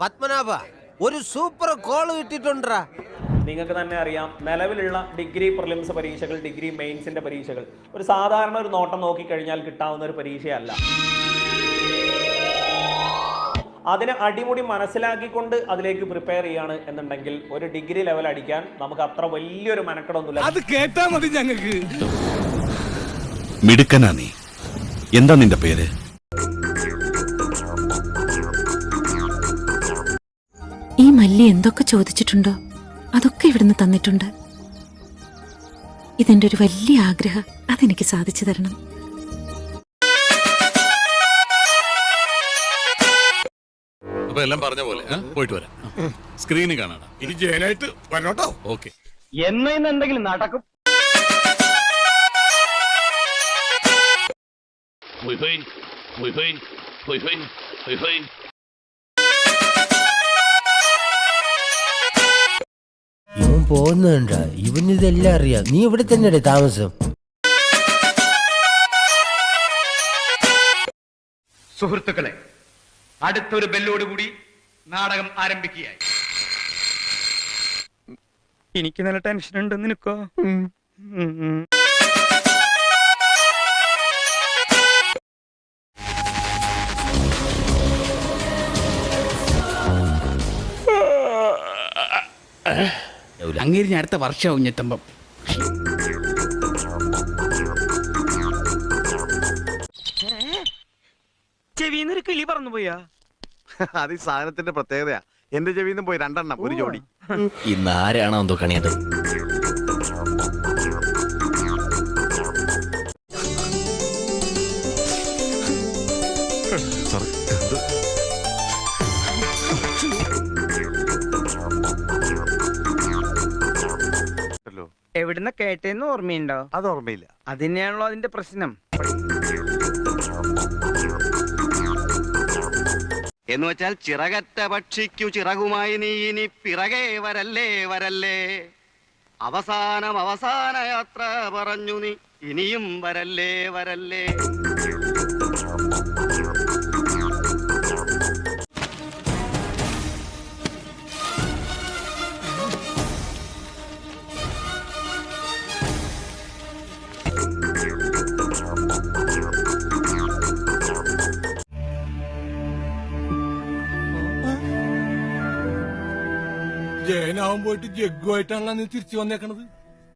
പത്മനാഭ ഒരു super call കിട്ടിട്ടുണ്ടാ. നിങ്ങൾക്ക് തന്നെ അറിയാം, നിലവിലുള്ള ഡിഗ്രി പ്രിലിംസ് പരീക്ഷകൾ, ഡിഗ്രി മെയിൻസിന്റെ പരീക്ഷകൾ ഒരു സാധാരണ ഒരു നോട്ടം നോക്കിക്കഴിഞ്ഞാൽ കിട്ടാവുന്ന ഒരു പരീക്ഷയല്ല. അതിനെ അടിമുടി മനസ്സിലാക്കിക്കൊണ്ട് അതിലേക്ക് പ്രിപ്പയർ ചെയ്യാണ് എന്നുണ്ടെങ്കിൽ ഒരു ഡിഗ്രി ലെവൽ അടിക്കാൻ നമുക്ക് അത്ര വലിയൊരു മെനക്കെടൊന്നുമില്ല. അത് കേട്ടാ മതി ഞങ്ങൾക്ക്. മിടുക്കനാ നീ. എന്താ നിന്റെ പേര്? ഈ മല്ലി എന്തൊക്കെ ചോദിച്ചിട്ടുണ്ടോ അതൊക്കെ ഇവിടുന്ന് തന്നിട്ടുണ്ട്. ഇതെന്റെ ഒരു വലിയ ആഗ്രഹം, അതെനിക്ക് സാധിച്ചു തരണം. അപ്പൊ എല്ലാം പറഞ്ഞ പോലെ പോയിട്ട് വരാം. സ്ക്രീനിൽ കാണാം. ഇനി ജയനായിട്ട് വരണോട്ടോ. ഓക്കെ. എന്ന് എന്തെങ്കിലും നടക്കും. ഇവൻ പോകുന്നുണ്ടാ, ഇവനിതെല്ലാം അറിയാം. നീ ഇവിടെ തന്നെ താമസം. സുഹൃത്തുക്കളെ, അടുത്തൊരു ബെല്ലോടുകൂടി നാടകം ആരംഭിക്കുകയായി. എനിക്ക് നല്ല ടെൻഷൻ ഉണ്ട്. നിനക്കോ? അങ്ങേരി അടുത്ത വർഷമാവും ഞെത്തുമ്പം. ചെവിന്നൊരു കിളി പറന്നു പോയാ? അത് ഈ സാധനത്തിന്റെ പ്രത്യേകതയാ. എന്റെ ചെവിന്ന് പോയി 2 എണ്ണം, ഒരു ജോഡി. ഇന്ന് ആരാണോ എന്തോ കണിയത്. എവിടുന്ന കേട്ടേന്ന് ഓർമ്മയുണ്ടോ? അത് ഓർമ്മയില്ല. അതിനെയാണല്ലോ അതിന്റെ പ്രശ്നം. എന്ന് വെച്ചാൽ ചിറകറ്റ പക്ഷിക്കു ചിറകുമായി നീ ഇനി പിറകെ വരല്ലേ വരല്ലേ, അവസാന യാത്ര പറഞ്ഞു നീ ഇനിയും വരല്ലേ വരല്ലേ. ജയനാവും പോയിട്ട് ജഗ്ഗുമായിട്ടാണല്ലോ നീ തിരിച്ചു വന്നേക്കണത്.